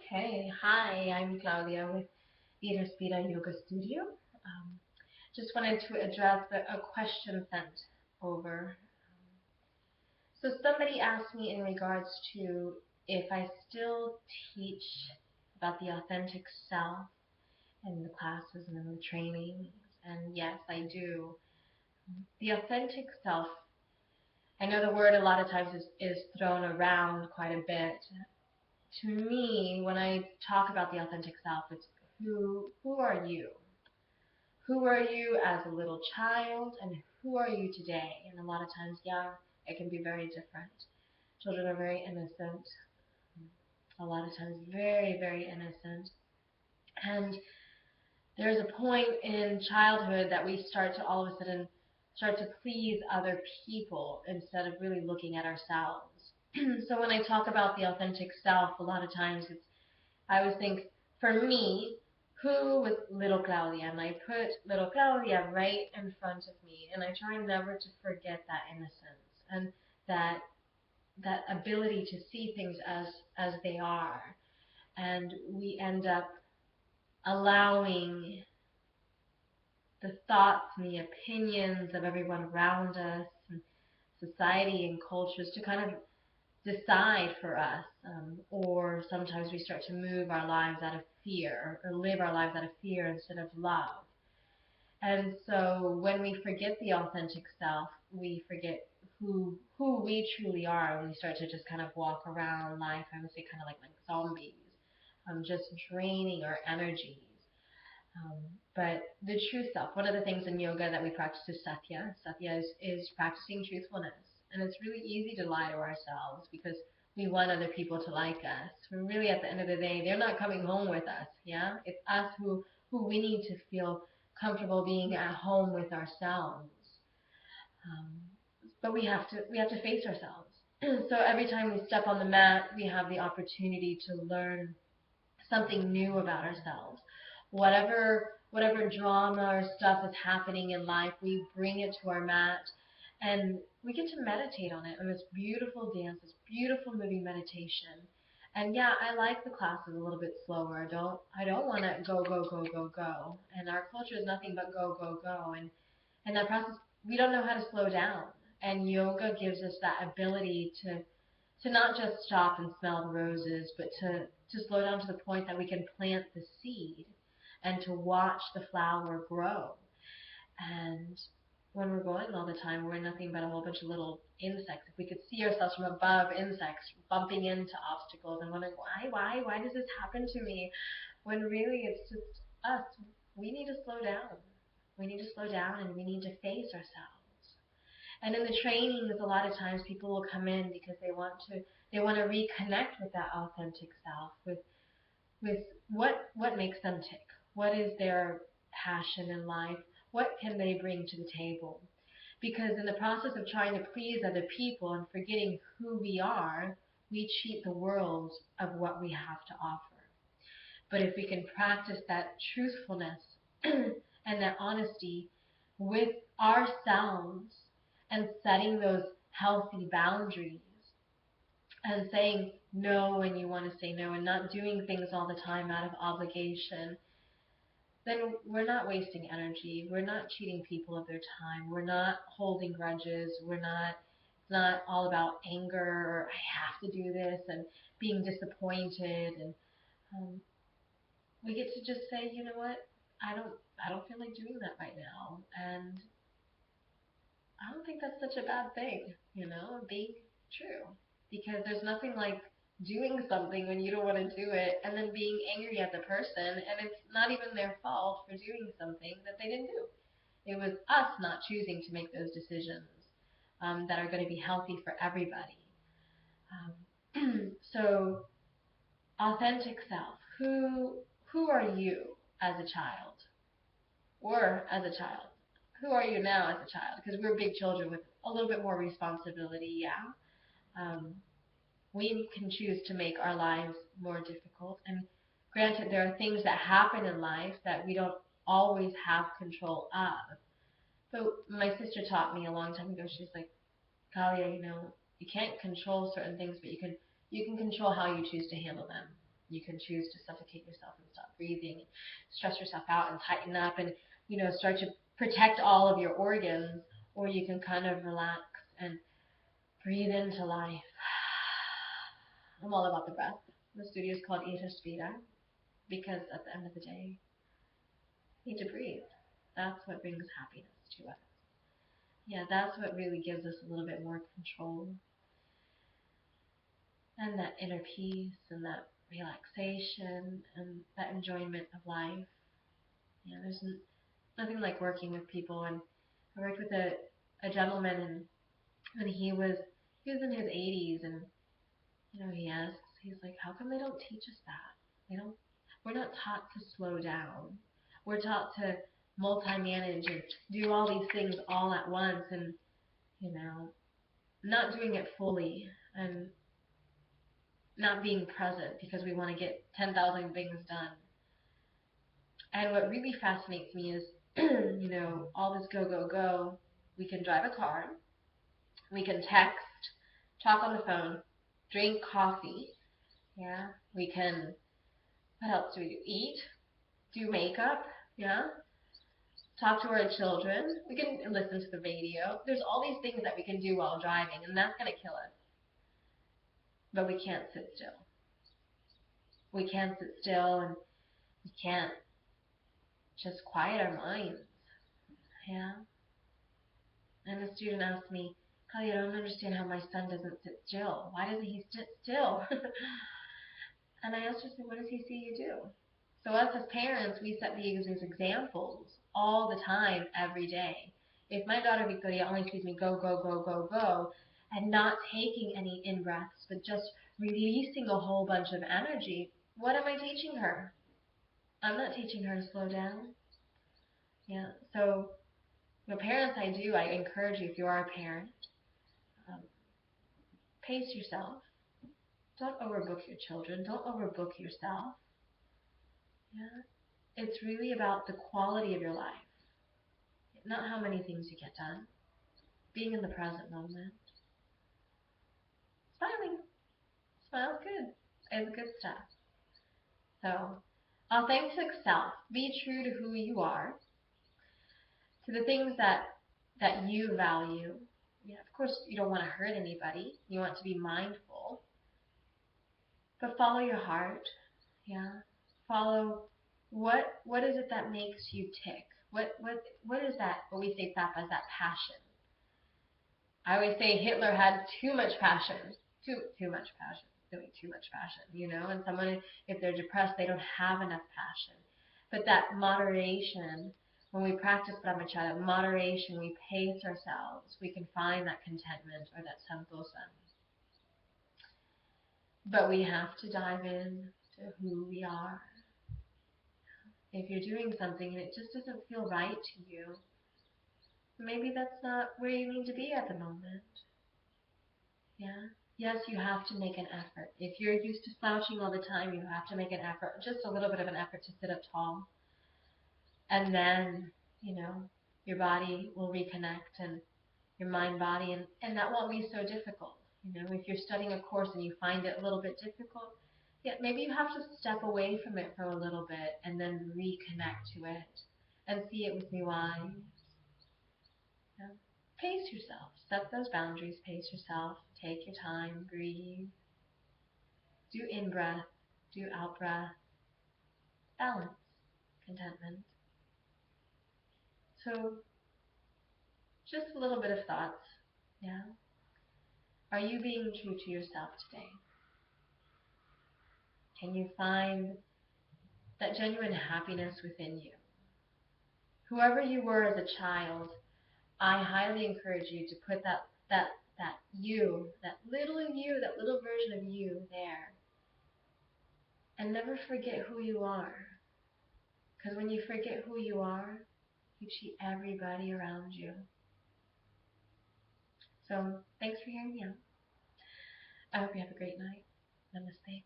Okay, hi, I'm Claudia with Spira Yoga Studio. Um, just wanted to address a question sent over. So somebody asked me in regards to if I still teach about the authentic self in the classes and in the trainings, and yes, I do. The authentic self, I know the word a lot of times is thrown around quite a bit. To me, when I talk about the authentic self, it's who are you? Who are you as a little child, and who are you today? And a lot of times, yeah, it can be very different. Children are very innocent, a lot of times very, very innocent. And there's a point in childhood that we start to all of a sudden start to please other people instead of really looking at ourselves. So when I talk about the authentic self, a lot of times I always think, for me, who was little Claudia? And I put little Claudia right in front of me, and I try never to forget that innocence and that that ability to see things as they are. And we end up allowing the thoughts and the opinions of everyone around us, and society and cultures to kind of decide for us, or sometimes we start to move our lives out of fear or live our lives out of fear instead of love. And so when we forget the authentic self, we forget who we truly are, and we start to just kind of walk around life, I would say kind of like zombies, just draining our energies. Um, but the true self, one of the things in yoga that we practice is satya. Satya is practicing truthfulness. And it's really easy to lie to ourselves because we want other people to like us. When really at the end of the day, they're not coming home with us. Yeah, it's us who we need to feel comfortable being at home with ourselves. Um, but we have to face ourselves. So every time we step on the mat, we have the opportunity to learn something new about ourselves. Whatever drama or stuff is happening in life, we bring it to our mat and we get to meditate on it. And this beautiful dance, this beautiful moving meditation. And yeah, I like the classes a little bit slower. I don't want to go, go, go, go, go. And our culture is nothing but go, go, go. And that process, we don't know how to slow down. And yoga gives us that ability to not just stop and smell the roses, but to slow down to the point that we can plant the seed and to watch the flower grow. And when we're going all the time, we're nothing but a whole bunch of little insects. If we could see ourselves from above, insects bumping into obstacles and wondering, why does this happen to me? When really it's just us. We need to slow down. We need to slow down and we need to face ourselves. And in the trainings, a lot of times people will come in because they want to reconnect with that authentic self, with what makes them tick, what is their passion in life, what can they bring to the table. Because in the process of trying to please other people and forgetting who we are, we cheat the world of what we have to offer. But if we can practice that truthfulness and that honesty with ourselves and setting those healthy boundaries and saying no when you want to say no and not doing things all the time out of obligation, then we're not wasting energy. We're not cheating people of their time. We're not holding grudges. It's not all about anger or I have to do this and being disappointed. And um, we get to just say, you know what, I don't feel like doing that right now. And I don't think that's such a bad thing, being true. Because there's nothing like doing something when you don't want to do it and then being angry at the person and it's not even their fault for doing something that they didn't do. It was us not choosing to make those decisions that are going to be healthy for everybody. So authentic self. Who are you as a child? Or as a child? Who are you now as a child? Because we're big children with a little bit more responsibility, yeah. Um, we can choose to make our lives more difficult. And granted, there are things that happen in life that we don't always have control of. But my sister taught me a long time ago. She's like, Kalia, you can't control certain things, but you can control how you choose to handle them. You can choose to suffocate yourself and stop breathing, stress yourself out and tighten up and, start to protect all of your organs, or you can kind of relax and breathe into life. I'm all about the breath. The studio is called Ita because at the end of the day, you need to breathe. That's what brings happiness to us. Yeah, that's what really gives us a little bit more control and that inner peace and that relaxation and that enjoyment of life. Yeah, there's nothing like working with people. And I worked with a gentleman, and when he was in his 80s, and he asks, he's like, how come they don't teach us that? We're not taught to slow down. We're taught to multi-manage and do all these things all at once, and you know, not doing it fully and not being present because we want to get 10,000 things done. And what really fascinates me is, all this go, go, go. We can drive a car, we can text, talk on the phone, drink coffee. Yeah, we can, what else do we do? Eat, do makeup, yeah, talk to our children. We can listen to the radio. There's all these things that we can do while driving, and that's going to kill us. But we can't sit still. We can't sit still, and we can't just quiet our minds. Yeah. And the student asked me, Kelly, I don't understand how my son doesn't sit still. Why doesn't he sit still? And I asked her, what does he see you do? So us as parents, we set these as examples all the time, every day. If my daughter Victoria only sees me go, go, go, go, go, and not taking any in-breaths, but just releasing a whole bunch of energy, what am I teaching her? I'm not teaching her to slow down. Yeah, so parents, I encourage you, if you are a parent, um, pace yourself. Don't overbook your children. Don't overbook yourself. Yeah, it's really about the quality of your life, not how many things you get done. Being in the present moment. Smiling. Smile's good. It's good stuff. So, authentic self. Be true to who you are, to the things that you value. Yeah, of course, you don't want to hurt anybody. You want to be mindful. But follow your heart. Yeah. Follow what is it that makes you tick? What is that, what we say tap as that passion? I always say Hitler had too much passion. Too much passion. Doing too much passion, and someone, if they're depressed, they don't have enough passion. But that moderation, when we practice brahmacharya, moderation, we pace ourselves, we can find that contentment or that santosa. But we have to dive in to who we are. If you're doing something and it just doesn't feel right to you, maybe that's not where you need to be at the moment. Yeah. Yes, you have to make an effort. If you're used to slouching all the time, you have to make an effort, just a little bit of an effort to sit up tall. And then, your body will reconnect and your mind, body, and that won't be so difficult. If you're studying a course and you find it a little bit difficult, yeah, maybe you have to step away from it for a little bit and then reconnect to it and see it with new eyes. Yeah. Pace yourself. Set those boundaries. Pace yourself. Take your time. Breathe. Do in-breath. Do out-breath. Balance. Contentment. So, just a little bit of thoughts. Yeah. Are you being true to yourself today? Can you find that genuine happiness within you? Whoever you were as a child, I highly encourage you to put that you, that little version of you there. And never forget who you are. Because when you forget who you are, you cheat everybody around you. So, thanks for hearing me out. I hope you have a great night. Namaste.